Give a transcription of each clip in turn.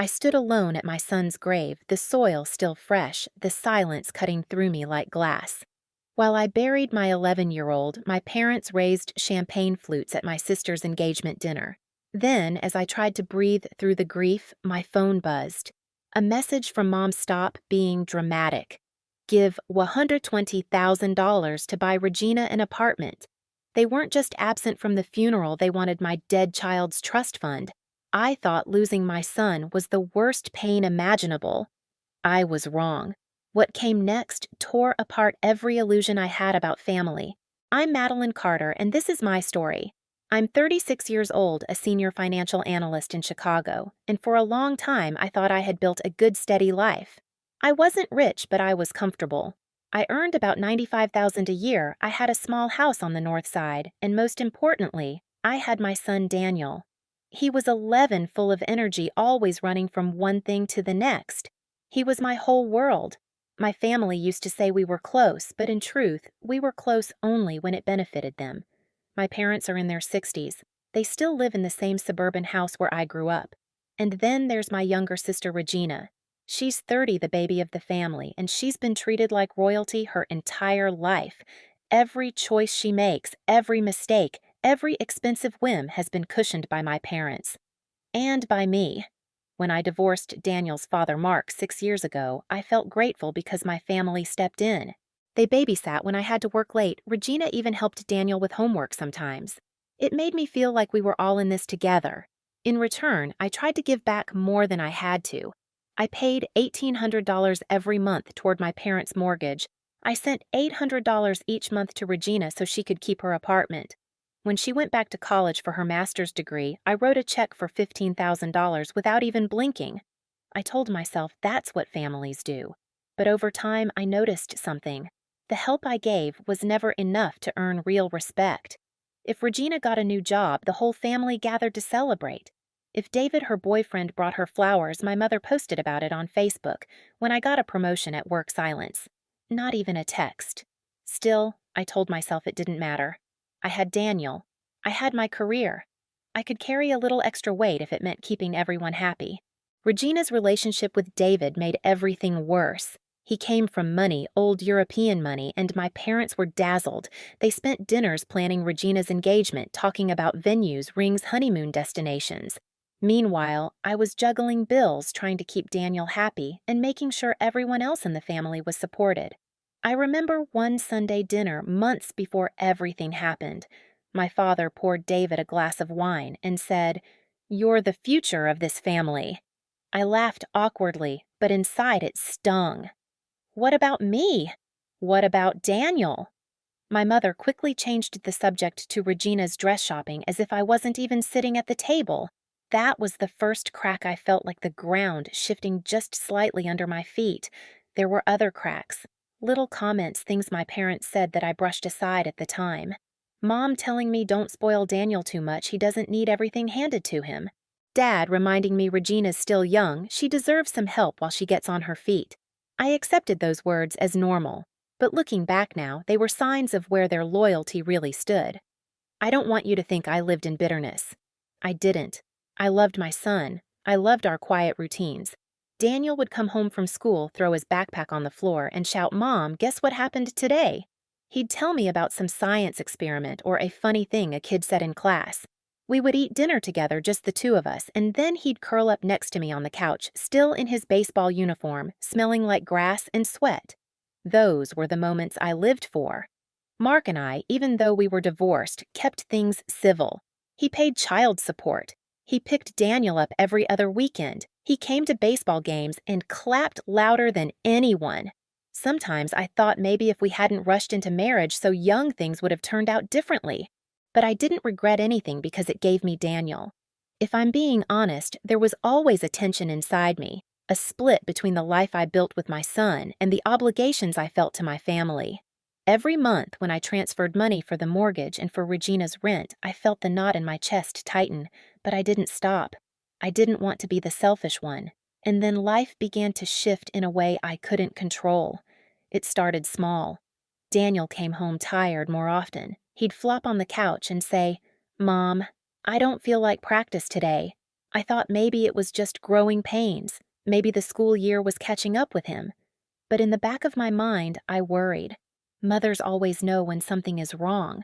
I stood alone at my son's grave, the soil still fresh, the silence cutting through me like glass. While I buried my 11-year-old, my parents raised champagne flutes at my sister's engagement dinner. Then, as I tried to breathe through the grief, my phone buzzed. A message from Mom Stop being dramatic. Give $120,000 to buy Regina an apartment. They weren't just absent from the funeral, they wanted my dead child's trust fund. I thought losing my son was the worst pain imaginable. I was wrong. What came next tore apart every illusion I had about family. I'm Madeline Carter, and this is my story. I'm 36 years old, a senior financial analyst in Chicago, and for a long time I thought I had built a good, steady life. I wasn't rich, but I was comfortable. I earned about $95,000 a year, I had a small house on the north side, and most importantly, I had my son Daniel. He was 11, full of energy, always running from one thing to the next. He was my whole world. My family used to say we were close, but in truth, we were close only when it benefited them. My parents are in their 60s. They still live in the same suburban house where I grew up. And then there's my younger sister Regina. She's 30, the baby of the family, and she's been treated like royalty her entire life. Every choice she makes, every mistake, every expensive whim has been cushioned by my parents. And by me. When I divorced Daniel's father, Mark, 6 years ago, I felt grateful because my family stepped in. They babysat when I had to work late. Regina even helped Daniel with homework sometimes. It made me feel like we were all in this together. In return, I tried to give back more than I had to. I paid $1,800 every month toward my parents' mortgage. I sent $800 each month to Regina so she could keep her apartment. When she went back to college for her master's degree, I wrote a check for $15,000 without even blinking. I told myself that's what families do. But over time, I noticed something. The help I gave was never enough to earn real respect. If Regina got a new job, the whole family gathered to celebrate. If David, her boyfriend, brought her flowers, my mother posted about it on Facebook. When I got a promotion at work, silence. Not even a text. Still, I told myself it didn't matter. I had Daniel. I had my career. I could carry a little extra weight if it meant keeping everyone happy. Regina's relationship with David made everything worse. He came from money, old European money, and my parents were dazzled. They spent dinners planning Regina's engagement, talking about venues, rings, honeymoon destinations. Meanwhile, I was juggling bills, trying to keep Daniel happy, and making sure everyone else in the family was supported. I remember one Sunday dinner months before everything happened. My father poured David a glass of wine and said, "You're the future of this family." I laughed awkwardly, but inside it stung. What about me? What about Daniel? My mother quickly changed the subject to Regina's dress shopping as if I wasn't even sitting at the table. That was the first crack I felt like the ground shifting just slightly under my feet. There were other cracks. Little comments, things my parents said that I brushed aside at the time. Mom telling me don't spoil Daniel too much, he doesn't need everything handed to him. Dad reminding me Regina's still young, she deserves some help while she gets on her feet. I accepted those words as normal, but looking back now, they were signs of where their loyalty really stood. I don't want you to think I lived in bitterness. I didn't. I loved my son. I loved our quiet routines. Daniel would come home from school, throw his backpack on the floor, and shout, "Mom, guess what happened today?" He'd tell me about some science experiment or a funny thing a kid said in class. We would eat dinner together, just the two of us, and then he'd curl up next to me on the couch, still in his baseball uniform, smelling like grass and sweat. Those were the moments I lived for. Mark and I, even though we were divorced, kept things civil. He paid child support. He picked Daniel up every other weekend. He came to baseball games and clapped louder than anyone. Sometimes I thought maybe if we hadn't rushed into marriage so young, things would have turned out differently. But I didn't regret anything because it gave me Daniel. If I'm being honest, there was always a tension inside me, a split between the life I built with my son and the obligations I felt to my family. Every month when I transferred money for the mortgage and for Regina's rent, I felt the knot in my chest tighten, but I didn't stop. I didn't want to be the selfish one. And then life began to shift in a way I couldn't control. It started small. Daniel came home tired more often. He'd flop on the couch and say, "Mom, I don't feel like practice today." I thought maybe it was just growing pains. Maybe the school year was catching up with him. But in the back of my mind, I worried. Mothers always know when something is wrong.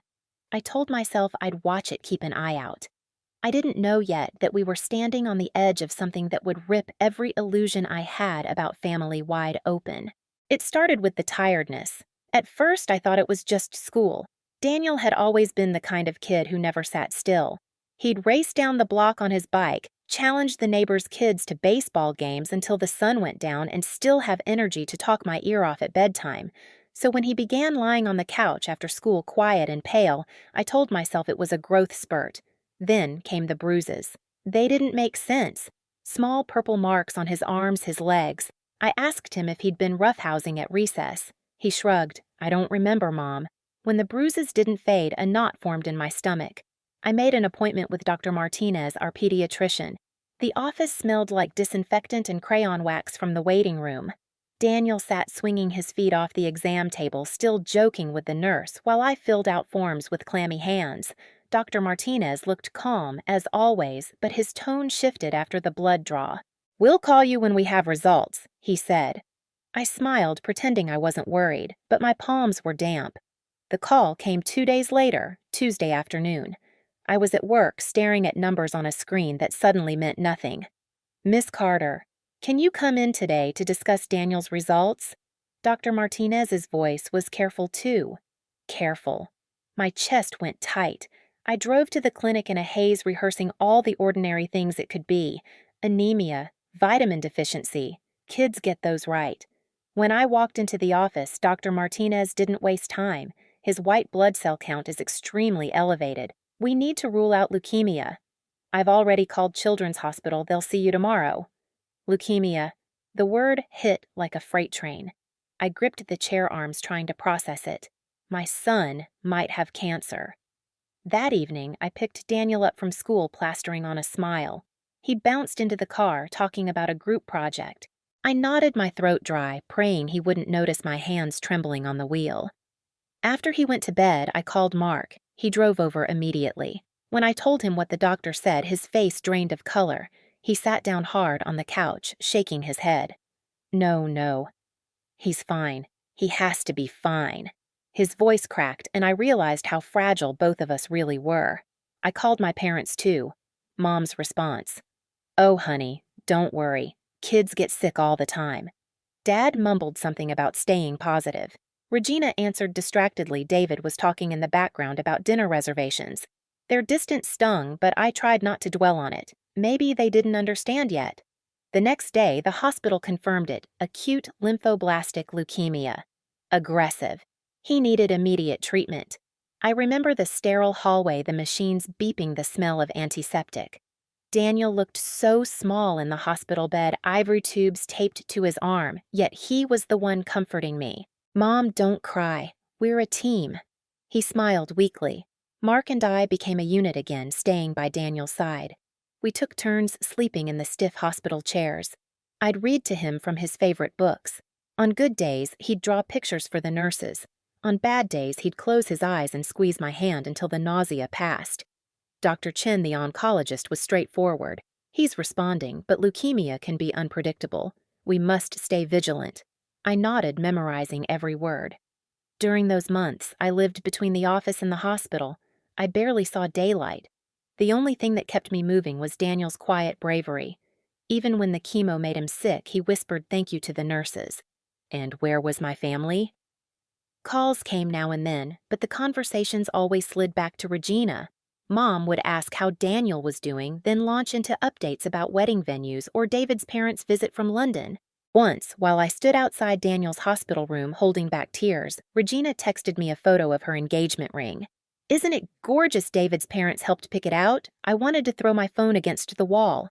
I told myself I'd watch it, keep an eye out. I didn't know yet that we were standing on the edge of something that would rip every illusion I had about family wide open. It started with the tiredness. At first, I thought it was just school. Daniel had always been the kind of kid who never sat still. He'd race down the block on his bike, challenge the neighbors' kids to baseball games until the sun went down, and still have energy to talk my ear off at bedtime. So when he began lying on the couch after school quiet and pale, I told myself it was a growth spurt. Then came the bruises. They didn't make sense. Small purple marks on his arms, his legs. I asked him if he'd been roughhousing at recess. He shrugged. I don't remember, Mom. When the bruises didn't fade, a knot formed in my stomach. I made an appointment with Dr. Martinez, our pediatrician. The office smelled like disinfectant and crayon wax from the waiting room. Daniel sat swinging his feet off the exam table, still joking with the nurse, while I filled out forms with clammy hands. Dr. Martinez looked calm, as always, but his tone shifted after the blood draw. "We'll call you when we have results," he said. I smiled, pretending I wasn't worried, but my palms were damp. The call came 2 days later, Tuesday afternoon. I was at work, staring at numbers on a screen that suddenly meant nothing. "Miss Carter, can you come in today to discuss Daniel's results?" Dr. Martinez's voice was careful too. Careful. My chest went tight. I drove to the clinic in a haze, rehearsing all the ordinary things it could be. Anemia, vitamin deficiency. Kids get those right. When I walked into the office, Dr. Martinez didn't waste time. His white blood cell count is extremely elevated. "We need to rule out leukemia. I've already called Children's Hospital. They'll see you tomorrow." Leukemia. The word hit like a freight train. I gripped the chair arms, trying to process it. My son might have cancer. That evening, I picked Daniel up from school, plastering on a smile. He bounced into the car, talking about a group project. I nodded, my throat dry, praying he wouldn't notice my hands trembling on the wheel. After he went to bed, I called Mark. He drove over immediately. When I told him what the doctor said, his face drained of color. He sat down hard on the couch, shaking his head. No. He's fine. He has to be fine." His voice cracked, and I realized how fragile both of us really were. I called my parents too. Mom's response: "Oh, honey, don't worry. Kids get sick all the time." Dad mumbled something about staying positive. Regina answered distractedly. David was talking in the background about dinner reservations. Their distance stung, but I tried not to dwell on it. Maybe they didn't understand yet. The next day, the hospital confirmed it: acute lymphoblastic leukemia. Aggressive. He needed immediate treatment. I remember the sterile hallway, the machines beeping, the smell of antiseptic. Daniel looked so small in the hospital bed, ivory tubes taped to his arm, yet he was the one comforting me. "Mom, don't cry. We're a team." He smiled weakly. Mark and I became a unit again, staying by Daniel's side. We took turns sleeping in the stiff hospital chairs. I'd read to him from his favorite books. On good days, he'd draw pictures for the nurses. On bad days, he'd close his eyes and squeeze my hand until the nausea passed. Dr. Chin, the oncologist, was straightforward. "He's responding, but leukemia can be unpredictable. We must stay vigilant." I nodded, memorizing every word. During those months, I lived between the office and the hospital. I barely saw daylight. The only thing that kept me moving was Daniel's quiet bravery. Even when the chemo made him sick, he whispered thank you to the nurses. And where was my family? Calls came now and then, but the conversations always slid back to Regina. Mom would ask how Daniel was doing, then launch into updates about wedding venues or David's parents' visit from London. Once, while I stood outside Daniel's hospital room holding back tears, Regina texted me a photo of her engagement ring. "Isn't it gorgeous? David's parents helped pick it out." I wanted to throw my phone against the wall.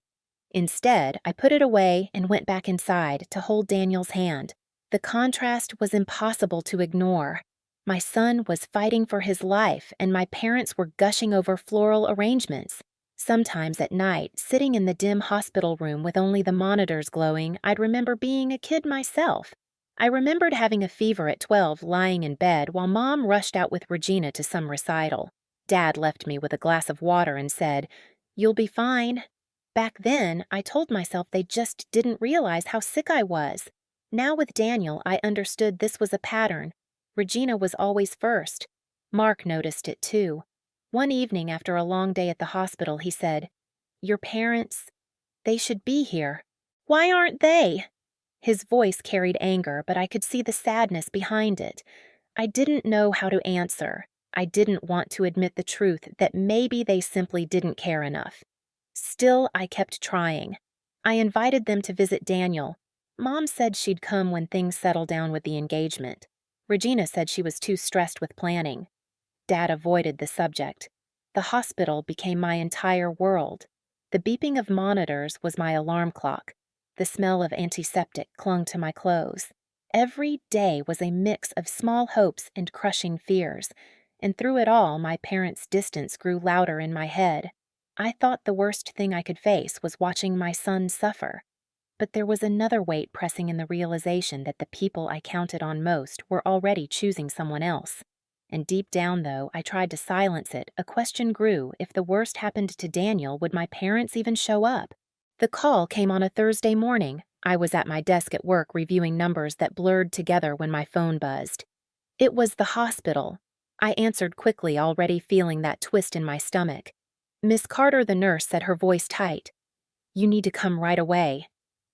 Instead, I put it away and went back inside to hold Daniel's hand. The contrast was impossible to ignore. My son was fighting for his life, and my parents were gushing over floral arrangements. Sometimes at night, sitting in the dim hospital room with only the monitors glowing, I'd remember being a kid myself. I remembered having a fever at 12, lying in bed while Mom rushed out with Regina to some recital. Dad left me with a glass of water and said, "You'll be fine." Back then, I told myself they just didn't realize how sick I was. Now with Daniel, I understood this was a pattern. Regina was always first. Mark noticed it too. One evening after a long day at the hospital, he said, "Your parents, they should be here. Why aren't they?" His voice carried anger, but I could see the sadness behind it. I didn't know how to answer. I didn't want to admit the truth that maybe they simply didn't care enough. Still, I kept trying. I invited them to visit Daniel. Mom said she'd come when things settled down with the engagement. Regina said she was too stressed with planning. Dad avoided the subject. The hospital became my entire world. The beeping of monitors was my alarm clock. The smell of antiseptic clung to my clothes. Every day was a mix of small hopes and crushing fears, and through it all, my parents' distance grew louder in my head. I thought the worst thing I could face was watching my son suffer. But there was another weight pressing in the realization that the people I counted on most were already choosing someone else. And deep down, though I tried to silence it, a question grew: if the worst happened to Daniel, would my parents even show up? The call came on a Thursday morning. I was at my desk at work reviewing numbers that blurred together when my phone buzzed. It was the hospital. I answered quickly, already feeling that twist in my stomach. Miss Carter, the nurse, said, her voice tight. "You need to come right away."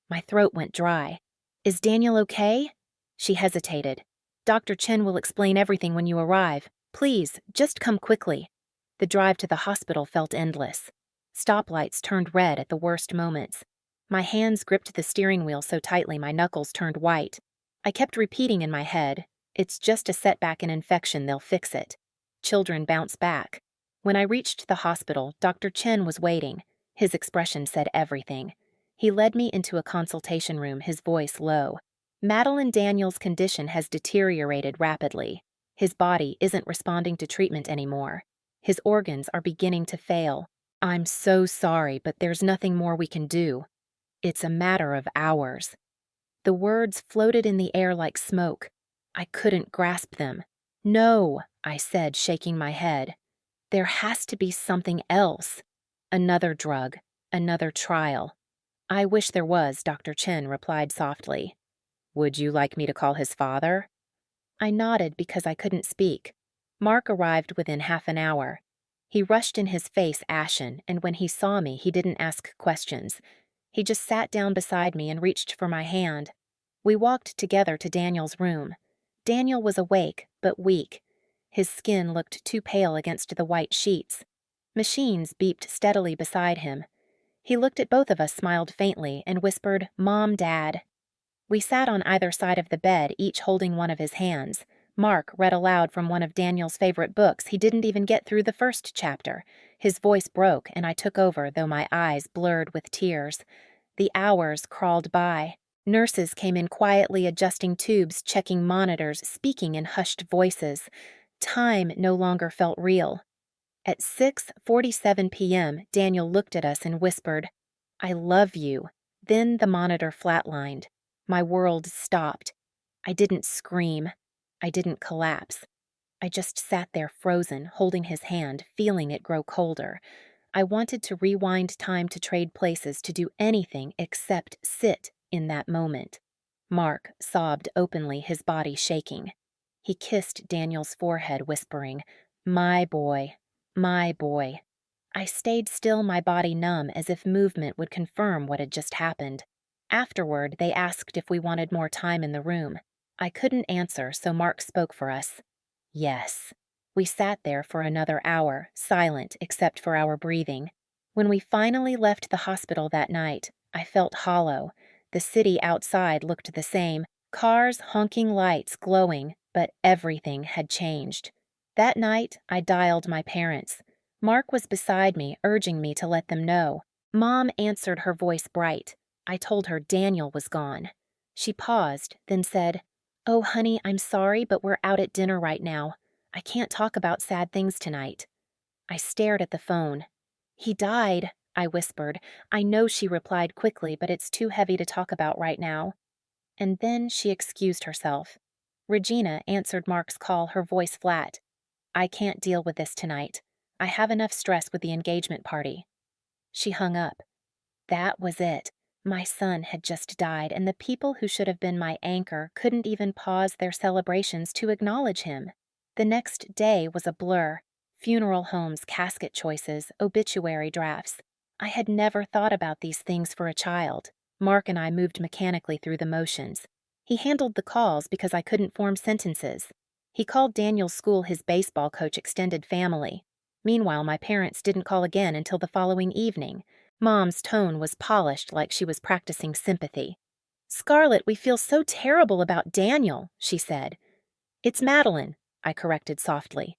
My throat went dry. "Is Daniel okay?" She hesitated. "Dr. Chen will explain everything when you arrive. Please, just come quickly." The drive to the hospital felt endless. Stoplights turned red at the worst moments. My hands gripped the steering wheel so tightly my knuckles turned white. I kept repeating in my head, "It's just a setback, an infection, they'll fix it." Children bounce back. When I reached the hospital, Dr. Chen was waiting. His expression said everything. He led me into a consultation room, his voice low. "Madeline Daniels' condition has deteriorated rapidly. His body isn't responding to treatment anymore. His organs are beginning to fail. I'm so sorry, but there's nothing more we can do. It's a matter of hours." The words floated in the air like smoke. I couldn't grasp them. "No," I said, shaking my head. "There has to be something else. Another drug, another trial." "I wish there was," Dr. Chen replied softly. "Would you like me to call his father?" I nodded because I couldn't speak. Mark arrived within half an hour. He rushed in, his face ashen, and when he saw me, he didn't ask questions. He just sat down beside me and reached for my hand. We walked together to Daniel's room. Daniel was awake, but weak. His skin looked too pale against the white sheets. Machines beeped steadily beside him. He looked at both of us, smiled faintly, and whispered, "Mom, Dad." We sat on either side of the bed, each holding one of his hands. Mark read aloud from one of Daniel's favorite books. He didn't even get through the first chapter. His voice broke, and I took over, though my eyes blurred with tears. The hours crawled by. Nurses came in quietly, adjusting tubes, checking monitors, speaking in hushed voices. Time no longer felt real. At 6:47 p.m., Daniel looked at us and whispered, "I love you." Then the monitor flatlined. My world stopped. I didn't scream. I didn't collapse. I just sat there frozen, holding his hand, feeling it grow colder. I wanted to rewind time, to trade places, to do anything except sit in that moment. Mark sobbed openly, his body shaking. He kissed Daniel's forehead, whispering, "My boy, my boy." I stayed still, my body numb, as if movement would confirm what had just happened. Afterward, they asked if we wanted more time in the room. I couldn't answer, so Mark spoke for us. "Yes." We sat there for another hour, silent except for our breathing. When we finally left the hospital that night, I felt hollow. The city outside looked the same, cars, honking lights glowing, but everything had changed. That night, I dialed my parents. Mark was beside me, urging me to let them know. Mom answered, her voice bright. I told her Daniel was gone. She paused, then said, "Oh, honey, I'm sorry, but we're out at dinner right now. I can't talk about sad things tonight." I stared at the phone. "He died," I whispered. "I know," she replied quickly, "but it's too heavy to talk about right now." And then she excused herself. Regina answered Mark's call, her voice flat. "I can't deal with this tonight. I have enough stress with the engagement party." She hung up. That was it. My son had just died, and the people who should have been my anchor couldn't even pause their celebrations to acknowledge him. The next day was a blur. Funeral homes, casket choices, obituary drafts. I had never thought about these things for a child. Mark and I moved mechanically through the motions. He handled the calls because I couldn't form sentences. He called Daniel's school his baseball coach extended family. Meanwhile, my parents didn't call again until the following evening. Mom's tone was polished like she was practicing sympathy. "Scarlett, we feel so terrible about Daniel," she said. "It's Madeline," I corrected softly.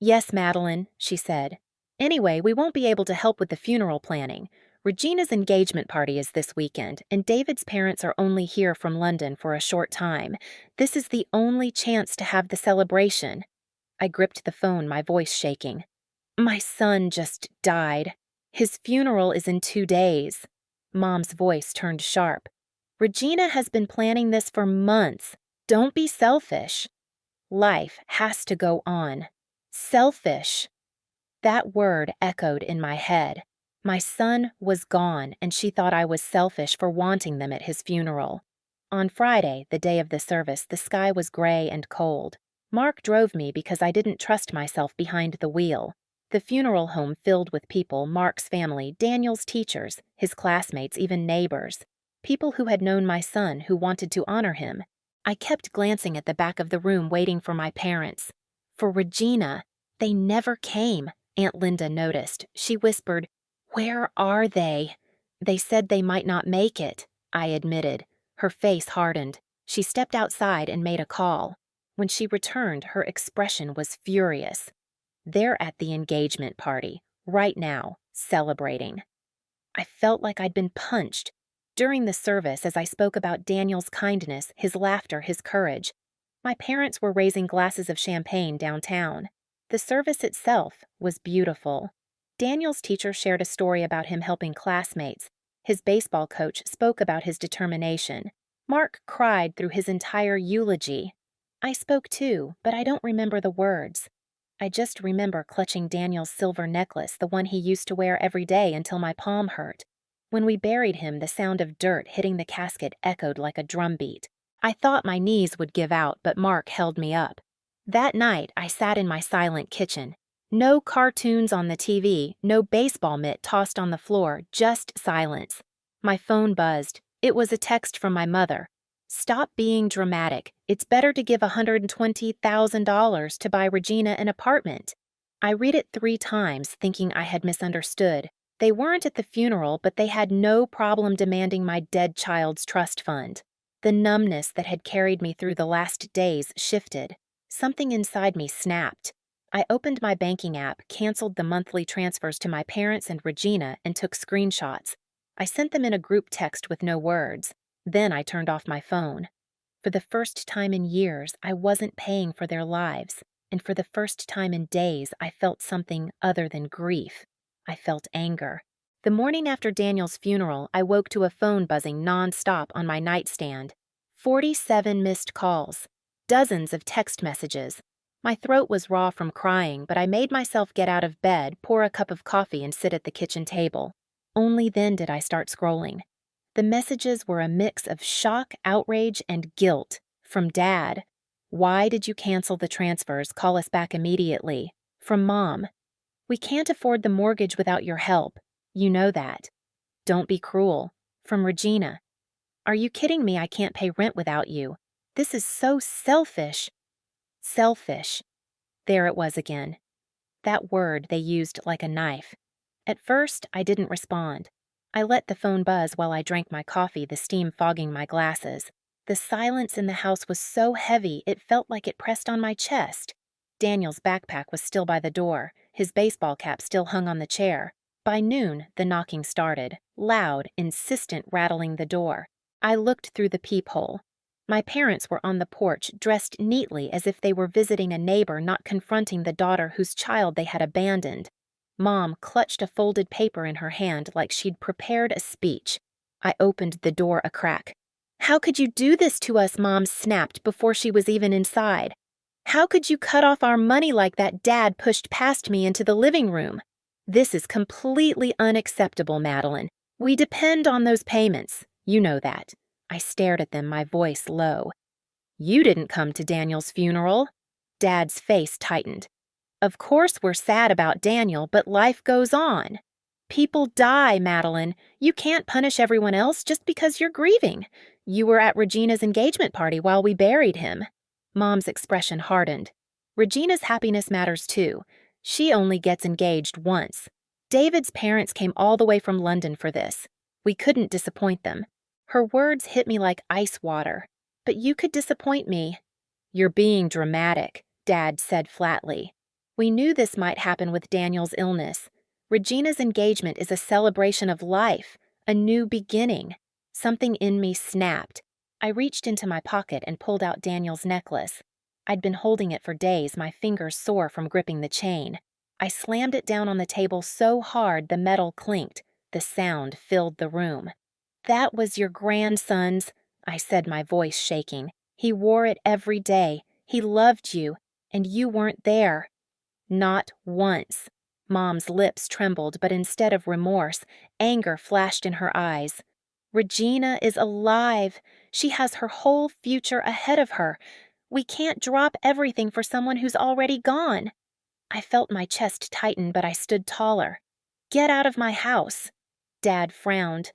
"Yes, Madeline," she said. "Anyway, we won't be able to help with the funeral planning. Regina's engagement party is this weekend, and David's parents are only here from London for a short time. This is the only chance to have the celebration." I gripped the phone, my voice shaking. "My son just died. His funeral is in 2 days." Mom's voice turned sharp. "Regina has been planning this for months. Don't be selfish." Life has to go on. Selfish. That word echoed in my head. My son was gone, and she thought I was selfish for wanting them at his funeral. On Friday, the day of the service, the sky was gray and cold. Mark drove me because I didn't trust myself behind the wheel. The funeral home filled with people, Mark's family, Daniel's teachers, his classmates, even neighbors. People who had known my son, who wanted to honor him. I kept glancing at the back of the room, waiting for my parents. For Regina. They never came, Aunt Linda noticed. She whispered, "Where are they?" "They said they might not make it," I admitted. Her face hardened. She stepped outside and made a call. When she returned, her expression was furious. "They're at the engagement party, right now, celebrating." I felt like I'd been punched. During the service, as I spoke about Daniel's kindness, his laughter, his courage, my parents were raising glasses of champagne downtown. The service itself was beautiful. Daniel's teacher shared a story about him helping classmates. His baseball coach spoke about his determination. Mark cried through his entire eulogy. I spoke too, but I don't remember the words. I just remember clutching Daniel's silver necklace, the one he used to wear every day until my palm hurt. When we buried him, the sound of dirt hitting the casket echoed like a drumbeat. I thought my knees would give out, but Mark held me up. That night, I sat in my silent kitchen. No cartoons on the TV, no baseball mitt tossed on the floor, just silence. My phone buzzed. It was a text from my mother. "Stop being dramatic. It's better to give $120,000 to buy Regina an apartment." I read it 3 times, thinking I had misunderstood. They weren't at the funeral, but they had no problem demanding my dead child's trust fund. The numbness that had carried me through the last days shifted. Something inside me snapped. I opened my banking app, canceled the monthly transfers to my parents and Regina, and took screenshots. I sent them in a group text with no words. Then I turned off my phone. For the first time in years, I wasn't paying for their lives. And for the first time in days, I felt something other than grief. I felt anger. The morning after Daniel's funeral, I woke to a phone buzzing non-stop on my nightstand. 47 missed calls. Dozens of text messages. My throat was raw from crying, but I made myself get out of bed, pour a cup of coffee, and sit at the kitchen table. Only then did I start scrolling. The messages were a mix of shock, outrage, and guilt. From Dad. "Why did you cancel the transfers? Call us back immediately." From Mom. "We can't afford the mortgage without your help. You know that." "Don't be cruel." From Regina. "Are you kidding me? I can't pay rent without you. This is so selfish." Selfish. There it was again. That word they used like a knife. At first, I didn't respond. I let the phone buzz while I drank my coffee, the steam fogging my glasses. The silence in the house was so heavy it felt like it pressed on my chest. Daniel's backpack was still by the door, his baseball cap still hung on the chair. By noon, the knocking started, loud, insistent, rattling the door. I looked through the peephole. My parents were on the porch, dressed neatly as if they were visiting a neighbor, not confronting the daughter whose child they had abandoned. Mom clutched a folded paper in her hand like she'd prepared a speech. I opened the door a crack. "How could you do this to us?" Mom snapped before she was even inside. "How could you cut off our money like that?" Dad pushed past me into the living room. "This is completely unacceptable, Madeline. We depend on those payments. You know that. I stared at them, my voice low. You didn't come to Daniel's funeral. Dad's face tightened. Of course we're sad about Daniel, but life goes on. People die, Madeline. You can't punish everyone else just because you're grieving. You were at Regina's engagement party while we buried him. Mom's expression hardened. Regina's happiness matters too. She only gets engaged once. David's parents came all the way from London for this. We couldn't disappoint them. Her words hit me like ice water. But you could disappoint me. You're being dramatic, Dad said flatly. We knew this might happen with Daniel's illness. Regina's engagement is a celebration of life, a new beginning. Something in me snapped. I reached into my pocket and pulled out Daniel's necklace. I'd been holding it for days, my fingers sore from gripping the chain. I slammed it down on the table so hard the metal clinked. The sound filled the room. That was your grandson's, I said, my voice shaking. He wore it every day. He loved you, and you weren't there. Not once. Mom's lips trembled, but instead of remorse, anger flashed in her eyes. Regina is alive. She has her whole future ahead of her. We can't drop everything for someone who's already gone. I felt my chest tighten, but I stood taller. Get out of my house. Dad frowned.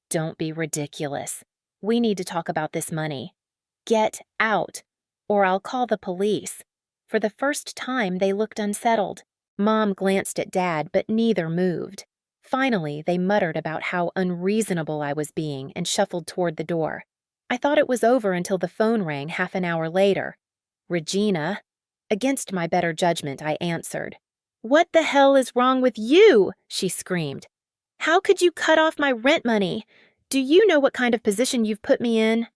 Don't be ridiculous. We need to talk about this money. Get out, or I'll call the police. For the first time, they looked unsettled. Mom glanced at Dad, but neither moved. Finally, they muttered about how unreasonable I was being and shuffled toward the door. I thought it was over until the phone rang half an hour later. Regina. Against my better judgment, I answered. What the hell is wrong with you? She screamed. How could you cut off my rent money? Do you know what kind of position you've put me in?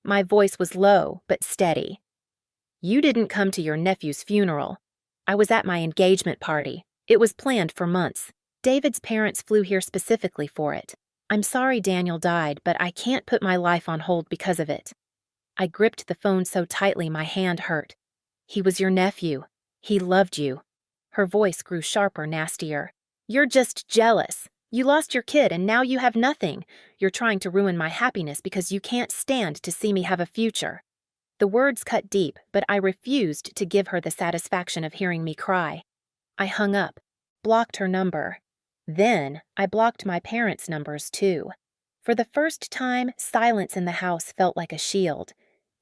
My voice was low, but steady. You didn't come to your nephew's funeral. I was at my engagement party. It was planned for months. David's parents flew here specifically for it. I'm sorry Daniel died, but I can't put my life on hold because of it. I gripped the phone so tightly my hand hurt. He was your nephew. He loved you. Her voice grew sharper, nastier. You're just jealous. You lost your kid and now you have nothing. You're trying to ruin my happiness because you can't stand to see me have a future. The words cut deep, but I refused to give her the satisfaction of hearing me cry. I hung up, blocked her number. Then I blocked my parents' numbers too. For the first time, silence in the house felt like a shield.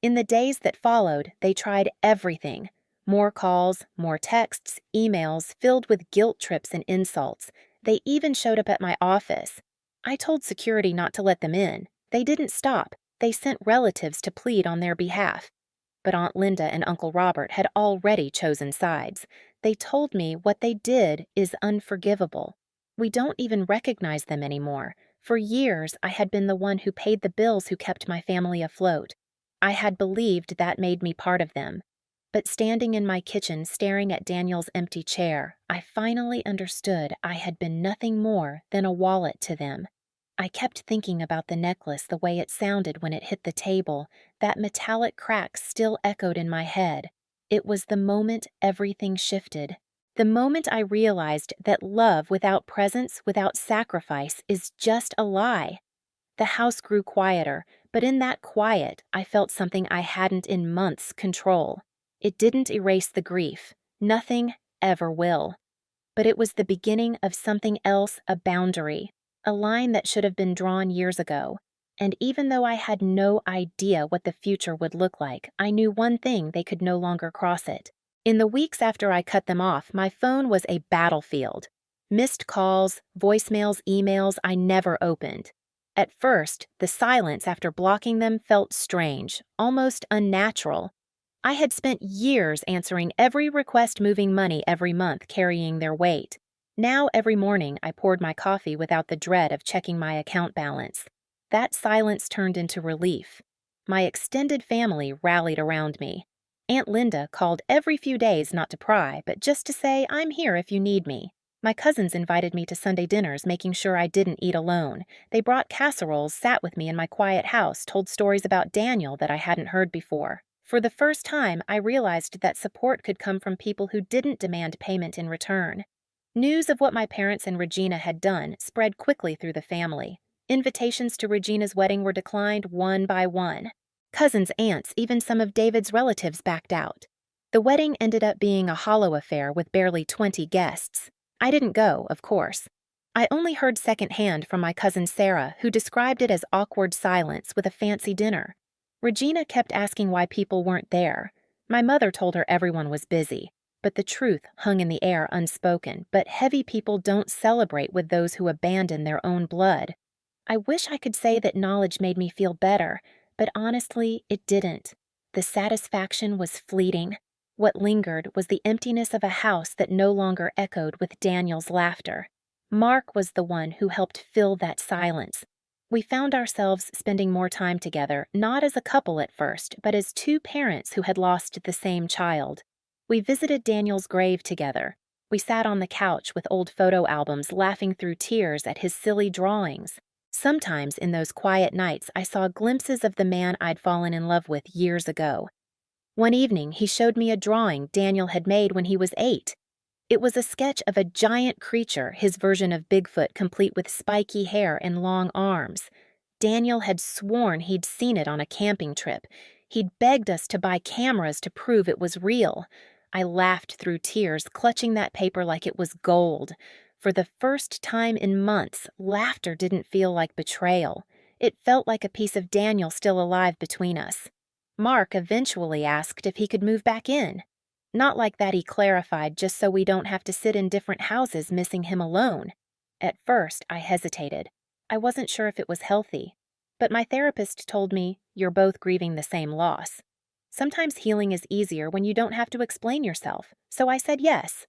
In the days that followed, they tried everything. More calls, more texts, emails filled with guilt trips and insults. They even showed up at my office. I told security not to let them in. They didn't stop. They sent relatives to plead on their behalf. But Aunt Linda and Uncle Robert had already chosen sides. They told me what they did is unforgivable. We don't even recognize them anymore. For years, I had been the one who paid the bills who kept my family afloat. I had believed that made me part of them. But standing in my kitchen staring at Daniel's empty chair, I finally understood I had been nothing more than a wallet to them. I kept thinking about the necklace, the way it sounded when it hit the table. That metallic crack still echoed in my head. It was the moment everything shifted. The moment I realized that love without presence, without sacrifice, is just a lie. The house grew quieter, but in that quiet, I felt something I hadn't in months control. It didn't erase the grief. Nothing ever will. But it was the beginning of something else, a boundary, a line that should have been drawn years ago. And even though I had no idea what the future would look like, I knew one thing: they could no longer cross it. In the weeks after I cut them off, my phone was a battlefield. Missed calls, voicemails, emails I never opened. At first, the silence after blocking them felt strange, almost unnatural. I had spent years answering every request, moving money every month, carrying their weight. Now every morning I poured my coffee without the dread of checking my account balance. That silence turned into relief. My extended family rallied around me. Aunt Linda called every few days, not to pry, but just to say, I'm here if you need me. My cousins invited me to Sunday dinners, making sure I didn't eat alone. They brought casseroles, sat with me in my quiet house, told stories about Daniel that I hadn't heard before. For the first time, I realized that support could come from people who didn't demand payment in return. News of what my parents and Regina had done spread quickly through the family. Invitations to Regina's wedding were declined one by one. Cousins, aunts, even some of David's relatives backed out. The wedding ended up being a hollow affair with barely 20 guests. I didn't go, of course. I only heard secondhand from my cousin Sarah, who described it as awkward silence with a fancy dinner. Regina kept asking why people weren't there. My mother told her everyone was busy, but the truth hung in the air unspoken. But heavy people don't celebrate with those who abandon their own blood. I wish I could say that knowledge made me feel better, but honestly, it didn't. The satisfaction was fleeting. What lingered was the emptiness of a house that no longer echoed with Daniel's laughter. Mark was the one who helped fill that silence. We found ourselves spending more time together, not as a couple at first, but as two parents who had lost the same child. We visited Daniel's grave together. We sat on the couch with old photo albums, laughing through tears at his silly drawings. Sometimes in those quiet nights, I saw glimpses of the man I'd fallen in love with years ago. One evening, he showed me a drawing Daniel had made when he was 8. It was a sketch of a giant creature, his version of Bigfoot, complete with spiky hair and long arms. Daniel had sworn he'd seen it on a camping trip. He'd begged us to buy cameras to prove it was real. I laughed through tears, clutching that paper like it was gold. For the first time in months, laughter didn't feel like betrayal. It felt like a piece of Daniel still alive between us. Mark eventually asked if he could move back in. Not like that, he clarified, just so we don't have to sit in different houses missing him alone. At first, I hesitated. I wasn't sure if it was healthy. But my therapist told me, you're both grieving the same loss. Sometimes healing is easier when you don't have to explain yourself, so I said yes.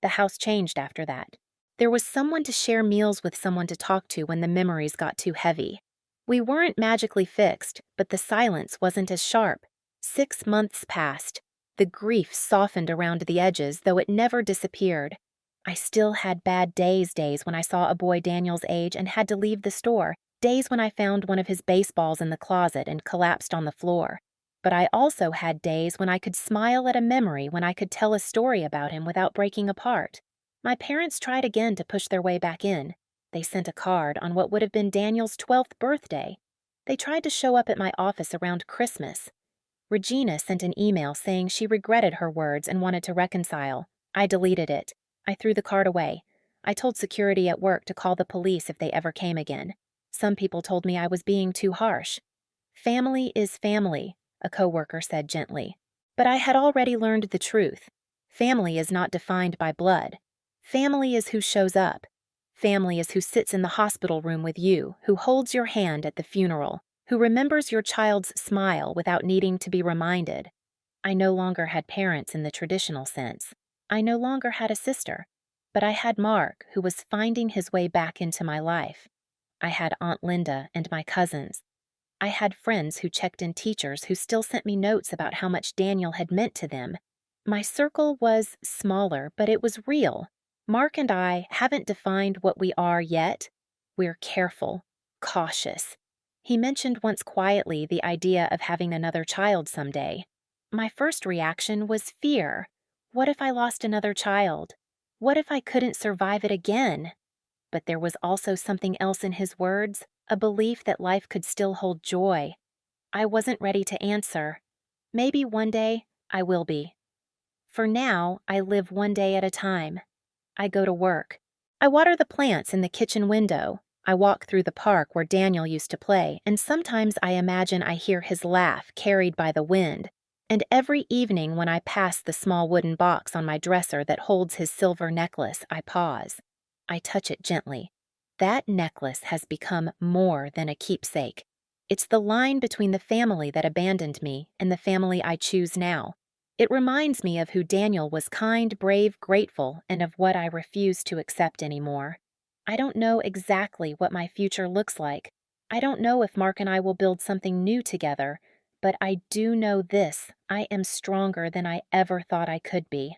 The house changed after that. There was someone to share meals with, someone to talk to when the memories got too heavy. We weren't magically fixed, but the silence wasn't as sharp. 6 months passed. The grief softened around the edges, though it never disappeared. I still had bad days when I saw a boy Daniel's age and had to leave the store, days when I found one of his baseballs in the closet and collapsed on the floor. But I also had days when I could smile at a memory, when I could tell a story about him without breaking apart. My parents tried again to push their way back in. They sent a card on what would have been Daniel's 12th birthday. They tried to show up at my office around Christmas. Regina sent an email saying she regretted her words and wanted to reconcile. I deleted it. I threw the card away. I told security at work to call the police if they ever came again. Some people told me I was being too harsh. Family is family, a coworker said gently. But I had already learned the truth. Family is not defined by blood. Family is who shows up. Family is who sits in the hospital room with you, who holds your hand at the funeral, who remembers your child's smile without needing to be reminded. I no longer had parents in the traditional sense. I no longer had a sister. But I had Mark, who was finding his way back into my life. I had Aunt Linda and my cousins. I had friends who checked in, teachers who still sent me notes about how much Daniel had meant to them. My circle was smaller, but it was real. Mark and I haven't defined what we are yet. We're careful, cautious. He mentioned once quietly the idea of having another child someday. My first reaction was fear. What if I lost another child? What if I couldn't survive it again? But there was also something else in his words, a belief that life could still hold joy. I wasn't ready to answer. Maybe one day I will be. For now, I live one day at a time. I go to work. I water the plants in the kitchen window. I walk through the park where Daniel used to play, and sometimes I imagine I hear his laugh carried by the wind. And every evening when I pass the small wooden box on my dresser that holds his silver necklace, I pause. I touch it gently. That necklace has become more than a keepsake. It's the line between the family that abandoned me and the family I choose now. It reminds me of who Daniel was: kind, brave, grateful, and of what I refuse to accept anymore. I don't know exactly what my future looks like. I don't know if Mark and I will build something new together, but I do know this: I am stronger than I ever thought I could be.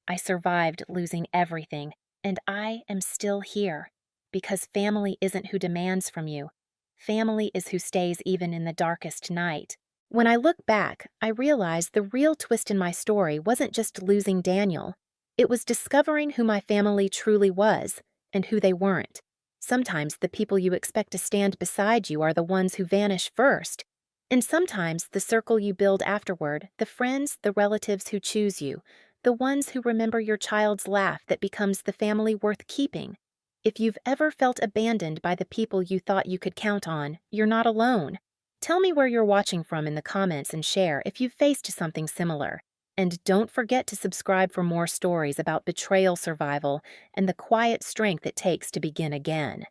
I survived losing everything, and I am still here. Because family isn't who demands from you. Family is who stays even in the darkest night. When I look back, I realize the real twist in my story wasn't just losing Daniel. It was discovering who my family truly was and who they weren't. Sometimes the people you expect to stand beside you are the ones who vanish first. And sometimes the circle you build afterward, the friends, the relatives who choose you, the ones who remember your child's laugh that becomes the family worth keeping. If you've ever felt abandoned by the people you thought you could count on, you're not alone. Tell me where you're watching from in the comments and share if you've faced something similar. And don't forget to subscribe for more stories about betrayal survival and the quiet strength it takes to begin again.